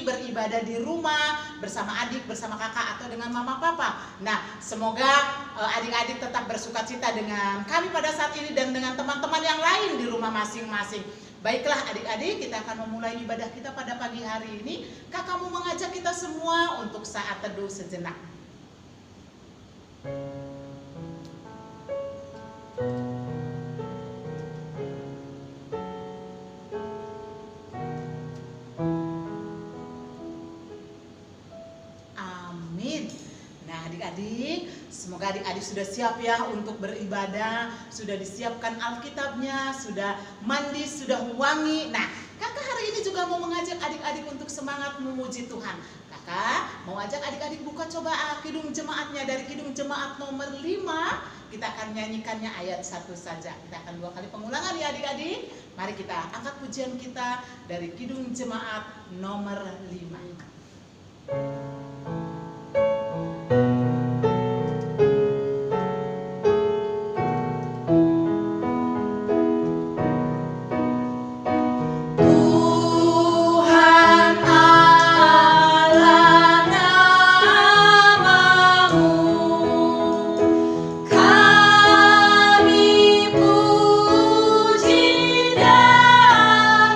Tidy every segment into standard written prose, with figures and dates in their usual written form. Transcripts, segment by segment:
beribadah di rumah bersama adik, bersama kakak atau dengan mama papa. Nah, semoga adik-adik tetap bersukacita dengan kami pada saat ini dan dengan teman-teman yang lain di rumah masing-masing. Baiklah adik-adik, kita akan memulai ibadah kita pada pagi hari ini. Kakak mau mengajak kita semua untuk saat teduh sejenak. Adik-adik, semoga adik-adik sudah siap ya untuk beribadah, sudah disiapkan Alkitabnya, sudah mandi, sudah wangi. Nah, kakak hari ini juga mau mengajak adik-adik untuk semangat memuji Tuhan. Kakak mau ajak adik-adik buka coba kidung jemaatnya dari kidung jemaat nomor 5. Kita akan nyanyikannya ayat 1 saja. Kita akan 2 kali pengulangan ya adik-adik. Mari kita angkat pujian kita dari kidung jemaat nomor 5.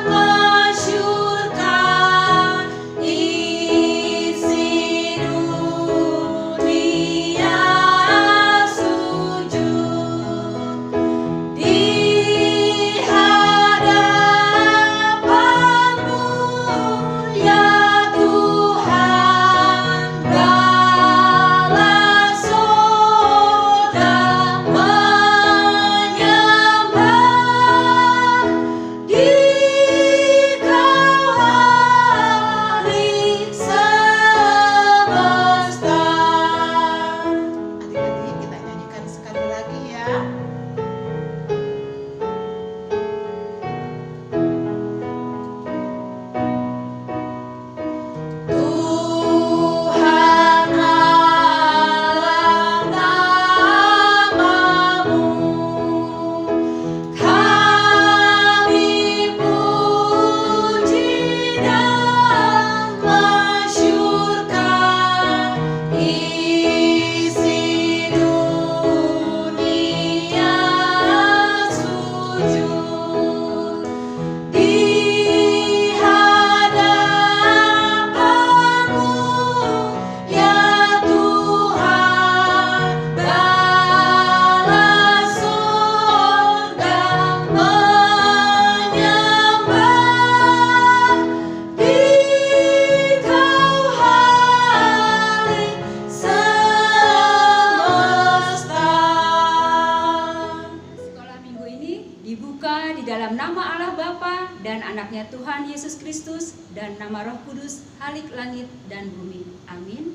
Masyurkan anaknya Tuhan Yesus Kristus, dan nama Roh Kudus, Halik langit dan bumi. Amin.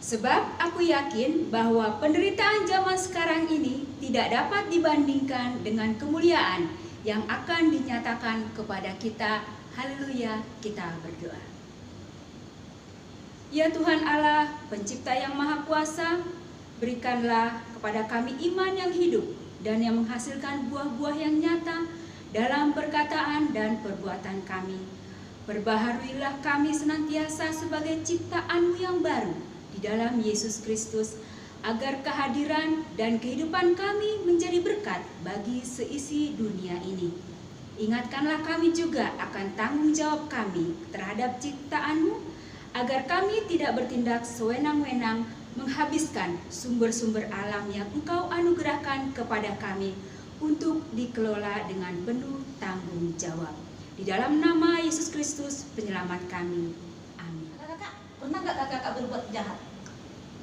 Sebab aku yakin bahwa penderitaan zaman sekarang ini tidak dapat dibandingkan dengan kemuliaan yang akan dinyatakan kepada kita. Haleluya, kita berdoa. Ya Tuhan Allah, pencipta yang maha kuasa, berikanlah kepada kami iman yang hidup dan yang menghasilkan buah-buah yang nyata dalam perkataan dan perbuatan kami. Perbaharuilah kami senantiasa sebagai ciptaan-Mu yang baru di dalam Yesus Kristus, agar kehadiran dan kehidupan kami menjadi berkat bagi seisi dunia ini. Ingatkanlah kami juga akan tanggung jawab kami terhadap ciptaan-Mu, agar kami tidak bertindak sewenang-wenang menghabiskan sumber-sumber alam yang Engkau anugerahkan kepada kami untuk dikelola dengan penuh tanggung jawab. Di dalam nama Yesus Kristus, penyelamat kami. Amin. Kakak, pernah nggak kakak berbuat jahat?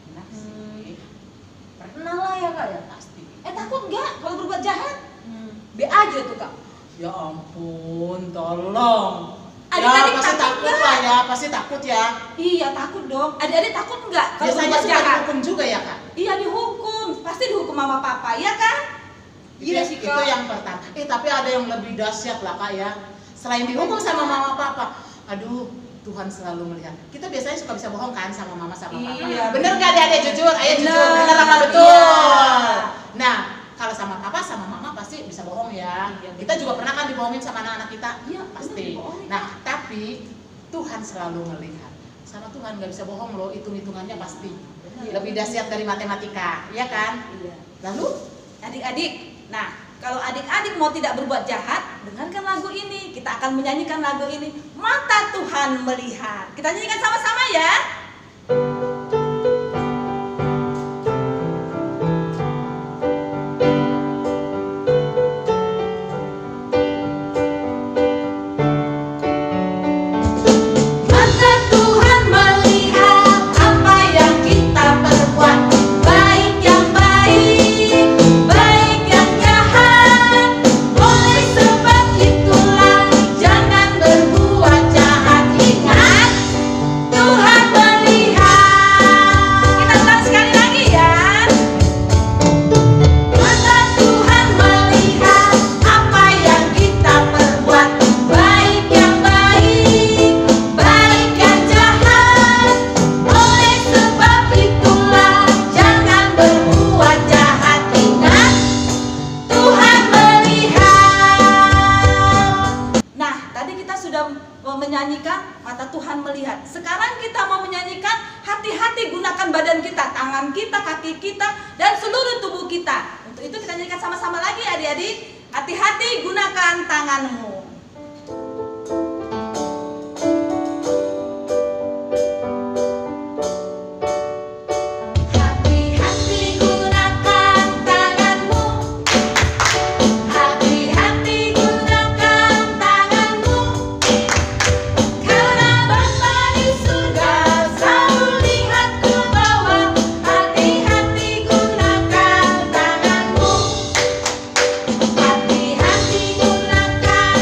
Pernah sih. Pernah lah ya kak ya? Pasti. Takut nggak kalau berbuat jahat? Be aja tuh kak. Ya ampun, tolong. Adik-adik pasti takut takut nggak? lah ya, pasti takut ya. Iya takut dong. Adik-adik takut nggak kalau Biasanya berbuat suka jahat? dihukum juga ya kak. Iya dihukum. Pasti dihukum mama papa, ya kan? Iya sih Itu kak. yang pertama. Tapi ada yang lebih dahsyat lah kak ya. Selain dihukum sama mama papa, aduh, Tuhan selalu melihat. Kita biasanya suka bisa bohong kan sama mama sama papa. Iya. Bener nggak adik-adik, jujur? Ayo jujur, Bener. bener apa betul? Iya. Nah, kalau sama papa sama mama pasti bisa bohong ya. Iya, Kita juga pernah kan dibohongin sama anak-anak kita. Iya, Pasti. bener, dibohongin. Nah, tapi Tuhan selalu melihat. Sama Tuhan nggak bisa bohong loh, hitung-hitungannya pasti. Bener. Lebih dahsyat dari matematika, ya kan? Iya. Lalu Adik-adik, nah kalau adik-adik mau tidak berbuat jahat, dengarkan lagu ini. Kita akan menyanyikan lagu ini, Mata Tuhan Melihat. Kita nyanyikan sama-sama ya. Mata Tuhan melihat apa yang kita perbuat, baik yang baik, baik yang jahat. Oleh sebab itulah jangan berbuat jahat. Ingat, Tuhan melihat. Kita ulang sekali lagi ya. Mata Tuhan melihat apa yang kita perbuat, baik yang baik, baik yang jahat. Oleh sebab itulah jangan berbuat jahat. Ingat, Tuhan melihat. Nah, tadi kita sudah menyanyikan mata Tuhan melihat. Sekarang kita mau menyanyikan hati-hati gunakan badan kita, tangan kita, kaki kita, dan seluruh tubuh kita. Untuk itu kita nyanyikan sama-sama lagi adik-adik. Hati-hati gunakan tanganmu. Hati-hati gunakan tanganmu. Hati-hati gunakan tanganmu. Karena Bapa di surga selalu lihat ke bawah. Hati-hati gunakan tanganmu. Hati-hati gunakan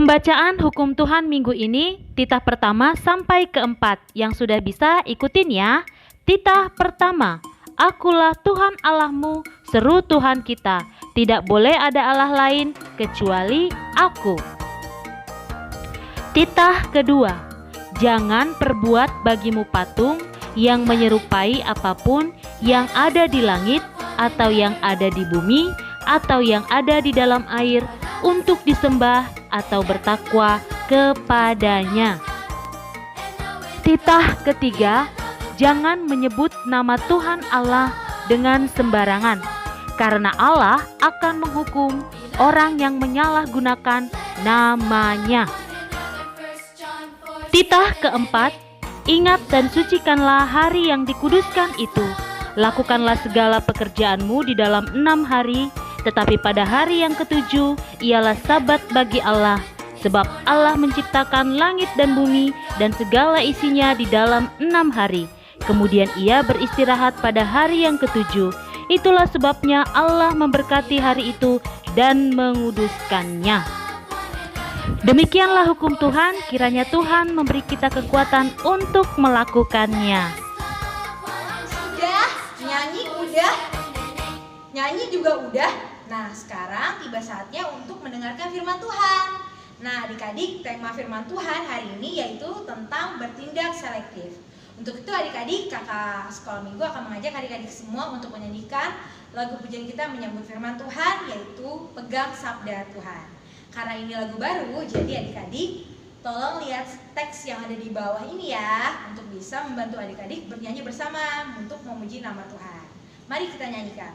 Pembacaan hukum Tuhan minggu ini, titah pertama sampai keempat. Yang sudah bisa ikutin ya. Titah pertama, Akulah Tuhan Allahmu, seru Tuhan kita. Tidak boleh ada Allah lain kecuali Aku. Titah kedua, jangan perbuat bagimu patung yang menyerupai apapun yang ada di langit atau yang ada di bumi atau yang ada di dalam air untuk disembah atau bertakwa kepadanya. Titah ketiga, jangan menyebut nama Tuhan Allah dengan sembarangan, karena Allah akan menghukum orang yang menyalahgunakan namanya. Titah keempat, ingat dan sucikanlah hari yang dikuduskan itu. Lakukanlah segala pekerjaanmu di dalam 6 hari, tetapi pada hari yang ketujuh ialah sabat bagi Allah. Sebab Allah menciptakan langit dan bumi dan segala isinya di dalam 6 hari. Kemudian ia beristirahat pada hari yang ketujuh. Itulah sebabnya Allah memberkati hari itu dan menguduskannya. Demikianlah hukum Tuhan, kiranya Tuhan memberi kita kekuatan untuk melakukannya. Sudah, nyanyi udah, nyanyi juga udah. Nah, sekarang tiba saatnya untuk mendengarkan firman Tuhan. Nah, adik-adik, tema firman Tuhan hari ini yaitu tentang bertindak selektif. Untuk itu adik-adik, kakak sekolah minggu akan mengajak adik-adik semua untuk menyanyikan lagu pujian kita menyambut firman Tuhan, yaitu Pegang Sabda Tuhan. Karena ini lagu baru, jadi adik-adik tolong lihat teks yang ada di bawah ini ya, untuk bisa membantu adik-adik bernyanyi bersama untuk memuji nama Tuhan. Mari kita nyanyikan.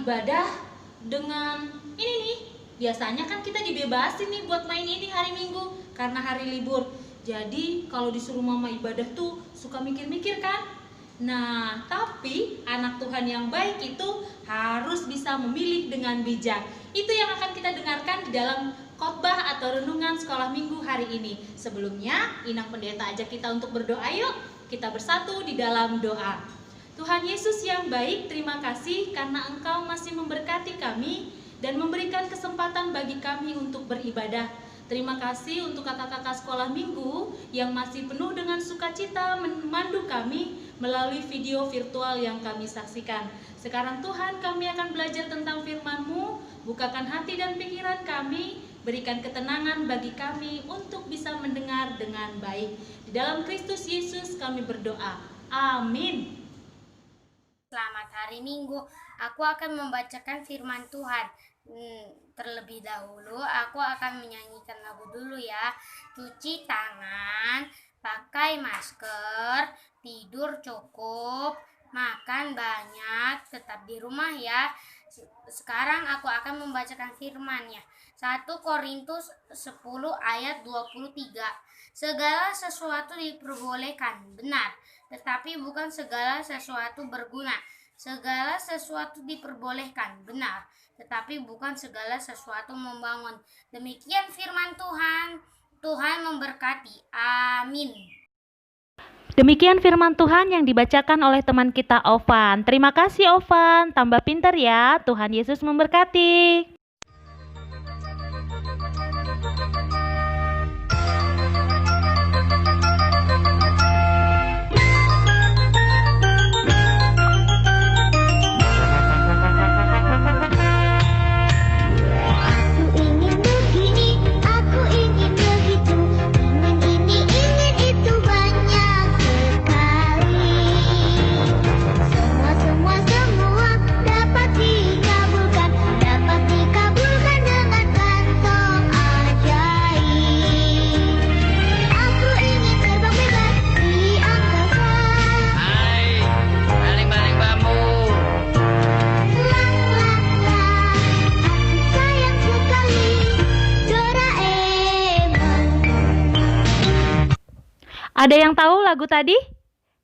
ibadah dengan ini nih. Biasanya kan kita dibebasin nih buat main ini hari Minggu karena hari libur. Jadi kalau disuruh mama ibadah tuh suka mikir-mikir kan. Nah, tapi anak Tuhan yang baik itu harus bisa memilih dengan bijak. Itu yang akan kita dengarkan di dalam khotbah atau renungan sekolah minggu hari ini. Sebelumnya, Inang Pendeta ajak kita untuk berdoa yuk. Kita bersatu di dalam doa. Tuhan Yesus yang baik, terima kasih karena Engkau masih memberkati kami dan memberikan kesempatan bagi kami untuk beribadah. Terima kasih untuk kakak-kakak sekolah minggu yang masih penuh dengan sukacita memandu kami melalui video virtual yang kami saksikan. Sekarang Tuhan, kami akan belajar tentang firman-Mu, bukakan hati dan pikiran kami, berikan ketenangan bagi kami untuk bisa mendengar dengan baik. Di dalam Kristus Yesus kami berdoa. Amin. Selamat hari Minggu. Aku akan membacakan firman Tuhan. Terlebih dahulu aku akan menyanyikan lagu dulu ya. Cuci tangan, pakai masker, tidur cukup, makan banyak, tetap di rumah ya. Sekarang aku akan membacakan firman-Nya. 1 Korintus 10 ayat 23. Segala sesuatu diperbolehkan, benar, tetapi bukan segala sesuatu berguna. Segala sesuatu diperbolehkan, benar, tetapi bukan segala sesuatu membangun. Demikian firman Tuhan. Tuhan memberkati. Amin. Demikian firman Tuhan yang dibacakan oleh teman kita Ovan. Terima kasih Ovan, tambah pintar ya. Tuhan Yesus memberkati. Aku ingin begini, aku ingin begitu, ingin ini, ingin itu banyak sekali. Semua dapat dikabulkan dengan kantong ajaib. Aku ingin terbang bebas di angkasa. Hai, baling-baling bambu. Aku sayang sekali Doraemon. Ada yang tahu lagu tadi?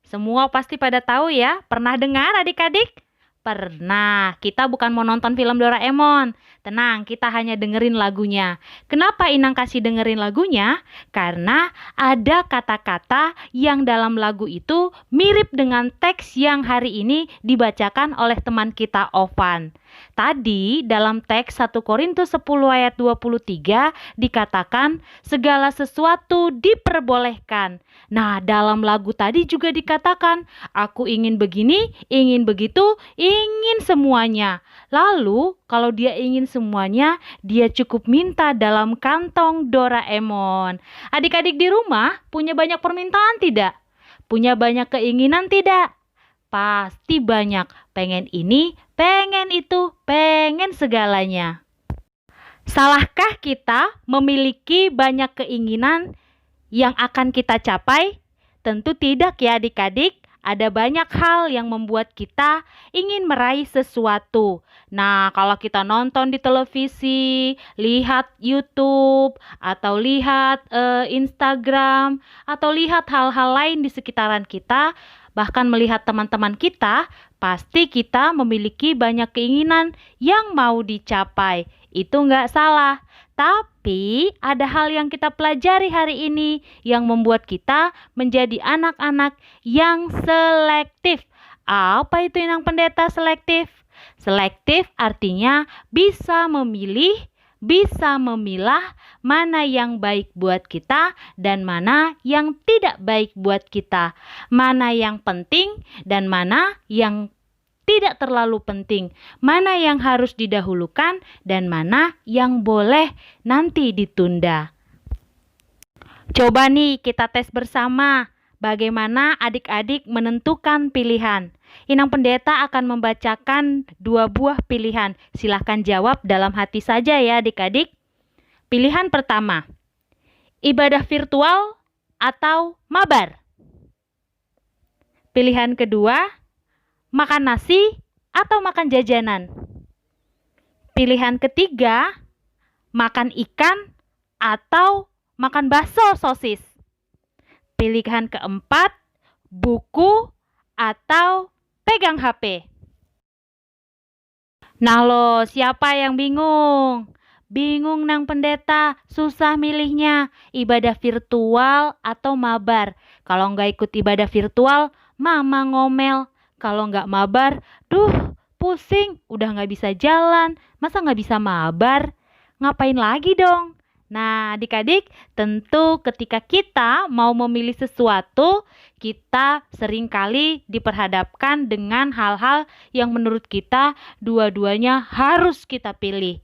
Semua pasti pada tahu ya. Pernah dengar adik-adik? Pernah. Kita bukan mau nonton film Doraemon. Tenang, kita hanya dengerin lagunya. Kenapa Inang kasih dengerin lagunya? Karena ada kata-kata yang dalam lagu itu mirip dengan teks yang hari ini dibacakan oleh teman kita Ovan. Tadi dalam teks 1 Korintus 10 ayat 23 dikatakan segala sesuatu diperbolehkan. Nah, dalam lagu tadi juga dikatakan aku ingin begini, ingin begitu, ingin semuanya. Lalu kalau dia ingin semuanya, dia cukup minta dalam kantong Doraemon. Adik-adik di rumah punya banyak permintaan tidak? Punya banyak keinginan tidak? Pasti banyak. Pengen ini, pengen itu, pengen segalanya. Salahkah kita memiliki banyak keinginan yang akan kita capai? Tentu tidak ya adik-adik. Ada banyak hal yang membuat kita ingin meraih sesuatu. Nah, kalau kita nonton di televisi, lihat YouTube, atau lihat Instagram, atau lihat hal-hal lain di sekitaran kita, bahkan melihat teman-teman kita, pasti kita memiliki banyak keinginan yang mau dicapai. Itu nggak salah. Tapi ada hal yang kita pelajari hari ini yang membuat kita menjadi anak-anak yang selektif. Apa itu Inang Pendeta selektif? Selektif artinya bisa memilih, bisa memilah mana yang baik buat kita dan mana yang tidak baik buat kita. Mana yang penting dan mana yang tidak terlalu penting, mana yang harus didahulukan dan mana yang boleh nanti ditunda. Coba nih kita tes bersama bagaimana adik-adik menentukan pilihan. Inang Pendeta akan membacakan 2 buah pilihan. Silahkan jawab dalam hati saja ya adik-adik. Pilihan pertama, ibadah virtual atau mabar. Pilihan kedua, makan nasi atau makan jajanan. Pilihan ketiga, makan ikan atau makan bakso sosis. Pilihan keempat, buku atau pegang HP. Nah lo, siapa yang bingung? Bingung Nang Pendeta, susah milihnya. Ibadah virtual atau mabar. Kalau nggak ikut ibadah virtual, mama ngomel. Kalau nggak mabar, pusing, udah nggak bisa jalan, masa nggak bisa mabar? Ngapain lagi dong? Nah adik-adik, tentu ketika kita mau memilih sesuatu, kita seringkali diperhadapkan dengan hal-hal yang menurut kita dua-duanya harus kita pilih.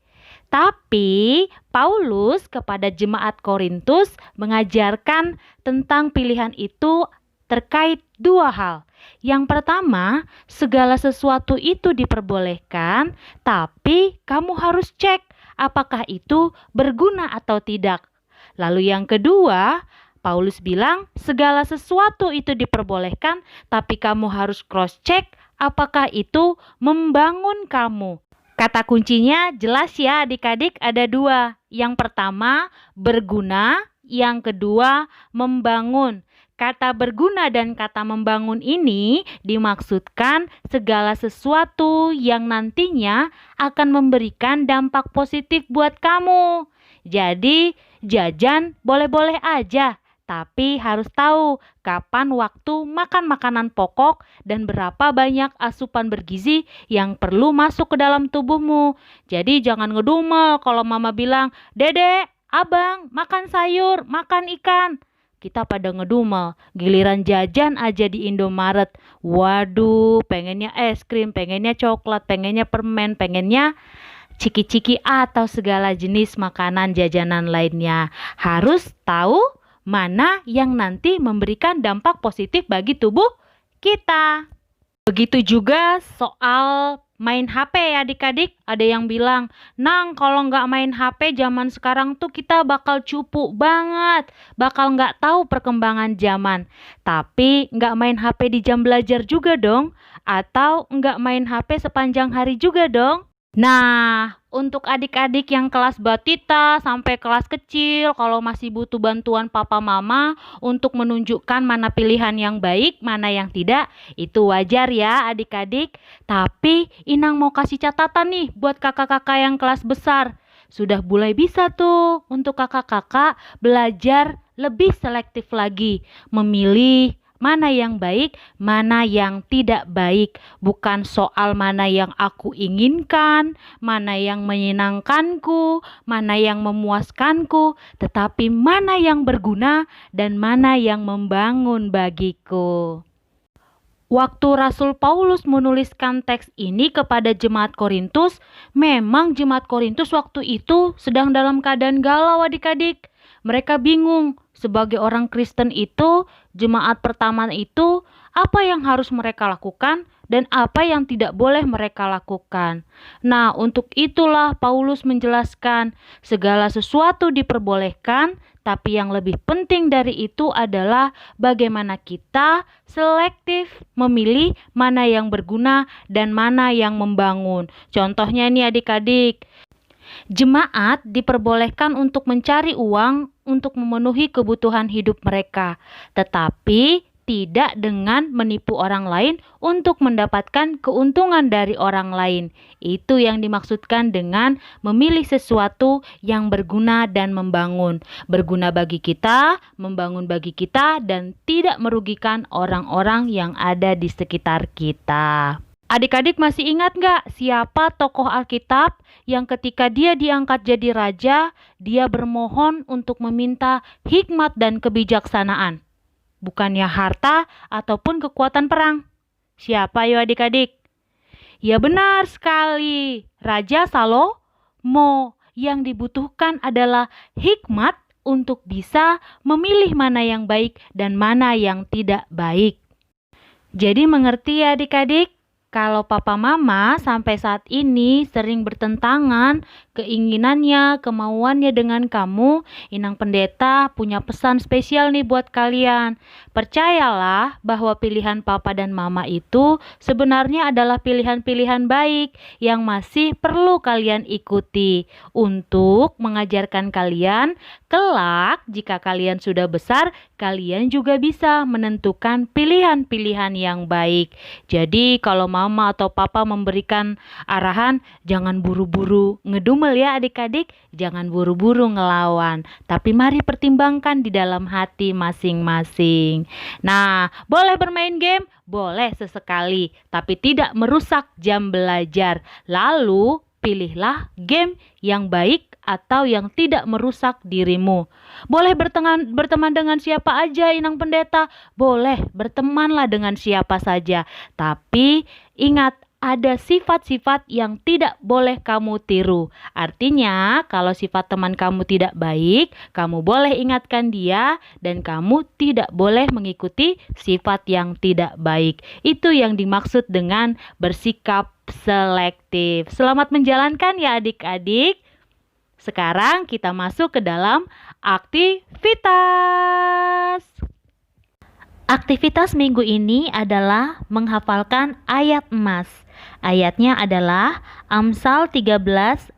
Tapi Paulus kepada jemaat Korintus mengajarkan tentang pilihan itu terkait dua hal. Yang pertama, segala sesuatu itu diperbolehkan, tapi kamu harus cek apakah itu berguna atau tidak. Lalu yang kedua, Paulus bilang segala sesuatu itu diperbolehkan, tapi kamu harus cross check apakah itu membangun kamu. Kata kuncinya jelas ya adik-adik, ada dua. Yang pertama berguna, yang kedua membangun. Kata berguna dan kata membangun ini dimaksudkan segala sesuatu yang nantinya akan memberikan dampak positif buat kamu. Jadi jajan boleh-boleh aja, tapi harus tahu kapan waktu makan makanan pokok dan berapa banyak asupan bergizi yang perlu masuk ke dalam tubuhmu. Jadi jangan ngedumel kalau mama bilang, "Dedek, abang, makan sayur, makan ikan." Kita pada ngedumel, giliran jajan aja di Indomaret. Waduh, pengennya es krim, pengennya coklat, pengennya permen, pengennya ciki-ciki atau segala jenis makanan jajanan lainnya. Harus tahu mana yang nanti memberikan dampak positif bagi tubuh kita. Begitu juga soal main HP ya adik-adik. Ada yang bilang, "Nang, kalau nggak main HP zaman sekarang tuh kita bakal cupu banget. Bakal nggak tahu perkembangan zaman." Tapi nggak main HP di jam belajar juga dong. Atau nggak main HP sepanjang hari juga dong. Nah, untuk adik-adik yang kelas batita sampai kelas kecil, kalau masih butuh bantuan papa mama untuk menunjukkan mana pilihan yang baik, mana yang tidak, itu wajar ya adik-adik. Tapi Inang mau kasih catatan nih buat kakak-kakak yang kelas besar. Sudah mulai bisa tuh untuk kakak-kakak belajar lebih selektif lagi, memilih mana yang baik, mana yang tidak baik. Bukan soal mana yang aku inginkan, mana yang menyenangkanku, mana yang memuaskanku, tetapi mana yang berguna dan mana yang membangun bagiku. Waktu Rasul Paulus menuliskan teks ini kepada jemaat Korintus, memang jemaat Korintus waktu itu sedang dalam keadaan galau adik-adik. Mereka bingung, sebagai orang Kristen itu, jemaat pertama itu, apa yang harus mereka lakukan dan apa yang tidak boleh mereka lakukan. Nah, untuk itulah Paulus menjelaskan, segala sesuatu diperbolehkan, tapi yang lebih penting dari itu adalah bagaimana kita selektif memilih mana yang berguna dan mana yang membangun. Contohnya nih adik-adik, jemaat diperbolehkan untuk mencari uang untuk memenuhi kebutuhan hidup mereka, tetapi tidak dengan menipu orang lain untuk mendapatkan keuntungan dari orang lain. Itu yang dimaksudkan dengan memilih sesuatu yang berguna dan membangun. Berguna bagi kita, membangun bagi kita, dan tidak merugikan orang-orang yang ada di sekitar kita. Adik-adik masih ingat gak siapa tokoh Alkitab yang ketika dia diangkat jadi raja, dia bermohon untuk meminta hikmat dan kebijaksanaan, bukannya harta ataupun kekuatan perang? Siapa yo adik-adik? Ya benar sekali, Raja Salomo. Yang dibutuhkan adalah hikmat untuk bisa memilih mana yang baik dan mana yang tidak baik. Jadi mengerti ya adik-adik? Kalau papa mama sampai saat ini sering bertentangan keinginannya, kemauannya dengan kamu, Inang Pendeta punya pesan spesial nih buat kalian. Percayalah bahwa pilihan papa dan mama itu sebenarnya adalah pilihan-pilihan baik yang masih perlu kalian ikuti untuk mengajarkan kalian kelak jika kalian sudah besar, kalian juga bisa menentukan pilihan-pilihan yang baik. Jadi kalau mama atau papa memberikan arahan, jangan buru-buru ngedumel ya adik-adik, jangan buru-buru ngelawan, tapi mari pertimbangkan di dalam hati masing-masing. Nah, boleh bermain game? Boleh sesekali, tapi tidak merusak jam belajar. Lalu pilihlah game yang baik atau yang tidak merusak dirimu. Boleh berteman dengan siapa aja Inang Pendeta, boleh bertemanlah dengan siapa saja. Tapi ingat, ada sifat-sifat yang tidak boleh kamu tiru. Artinya, kalau sifat teman kamu tidak baik, kamu boleh ingatkan dia dan kamu tidak boleh mengikuti sifat yang tidak baik. Itu yang dimaksud dengan bersikap selektif. Selamat menjalankan ya adik-adik. Sekarang kita masuk ke dalam aktivitas. Aktivitas minggu ini adalah menghafalkan ayat emas. Ayatnya adalah Amsal 13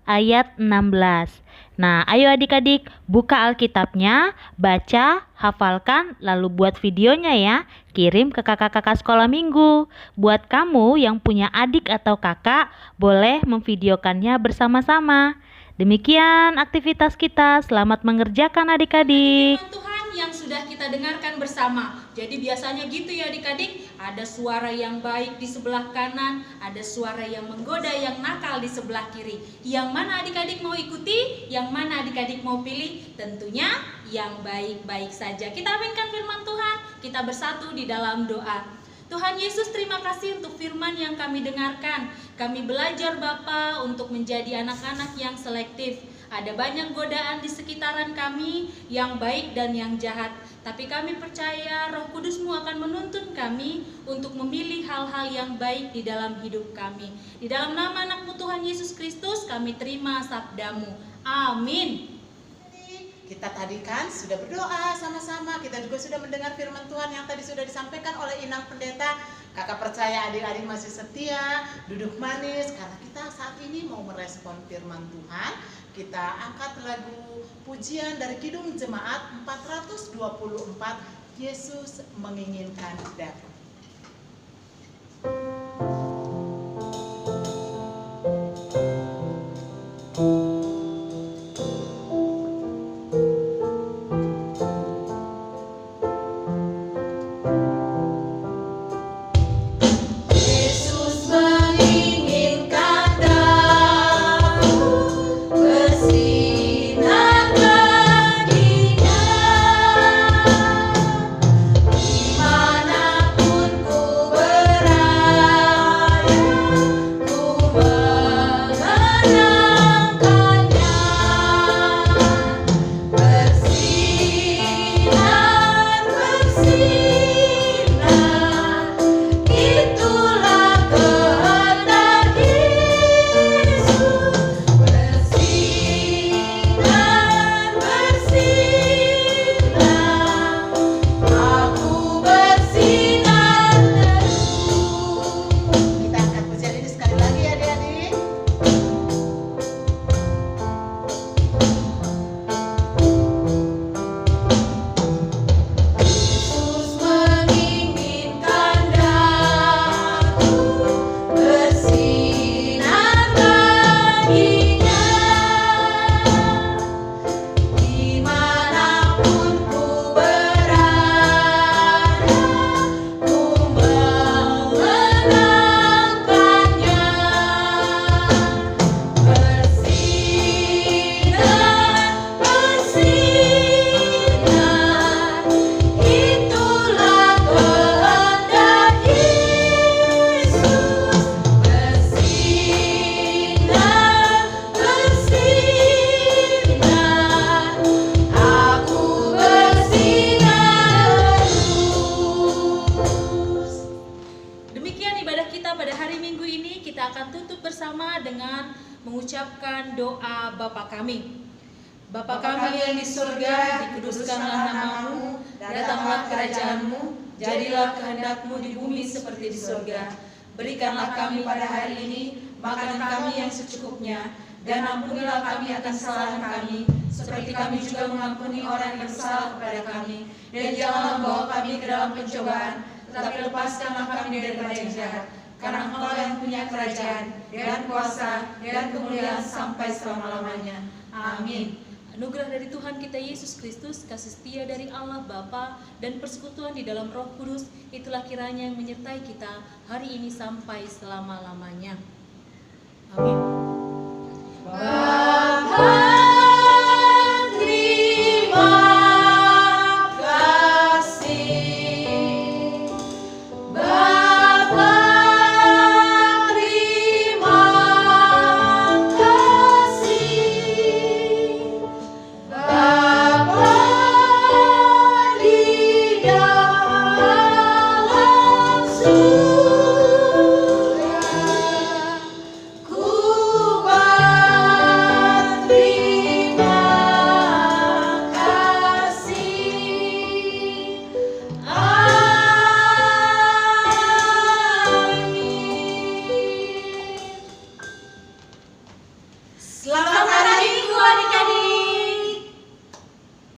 ayat 16. Nah, ayo adik-adik buka Alkitabnya, baca, hafalkan, lalu buat videonya ya. Kirim ke kakak-kakak sekolah minggu. Buat kamu yang punya adik atau kakak, boleh memvideokannya bersama-sama. Demikian aktivitas kita. Selamat mengerjakan adik-adik. Firman Tuhan yang sudah kita dengarkan bersama. Jadi biasanya gitu ya adik-adik, ada suara yang baik di sebelah kanan, ada suara yang menggoda, yang nakal di sebelah kiri. Yang mana adik-adik mau ikuti, yang mana adik-adik mau pilih? Tentunya yang baik-baik saja. Kita aminkan firman Tuhan, kita bersatu di dalam doa. Tuhan Yesus, terima kasih untuk firman yang kami dengarkan. Kami belajar Bapa untuk menjadi anak-anak yang selektif. Ada banyak godaan di sekitaran kami yang baik dan yang jahat. Tapi kami percaya Roh Kudus-Mu akan menuntun kami untuk memilih hal-hal yang baik di dalam hidup kami. Di dalam nama anak-Mu Tuhan Yesus Kristus kami terima sabda-Mu. Amin. Kita tadi kan sudah berdoa sama-sama, kita juga sudah mendengar firman Tuhan yang tadi sudah disampaikan oleh Inang Pendeta. Kakak percaya adik-adik masih setia, duduk manis, karena kita saat ini mau merespon firman Tuhan. Kita angkat lagu pujian dari Kidung Jemaat 424, Yesus menginginkan datang. mengucapkan doa Bapa kami. Bapa kami yang di surga, dikuduskanlah namamu, datanglah kerajaanmu, jadilah kehendak-Mu di bumi seperti di surga. Berikanlah kami pada hari ini makanan kami yang secukupnya, dan ampunilah kami akan kesalahan kami, seperti kami juga mengampuni orang yang bersalah kepada kami. Dan janganlah bawa kami ke dalam pencobaan, tetapi lepaskanlah kami daripada yang jahat. Karena Engkau yang punya kerajaan, dan kuasa, dan kemuliaan sampai selama-lamanya. Amin. Anugerah dari Tuhan kita Yesus Kristus, kasih setia dari Allah Bapa, dan persekutuan di dalam Roh Kudus, itulah kiranya yang menyertai kita hari ini sampai selama-lamanya. Amin.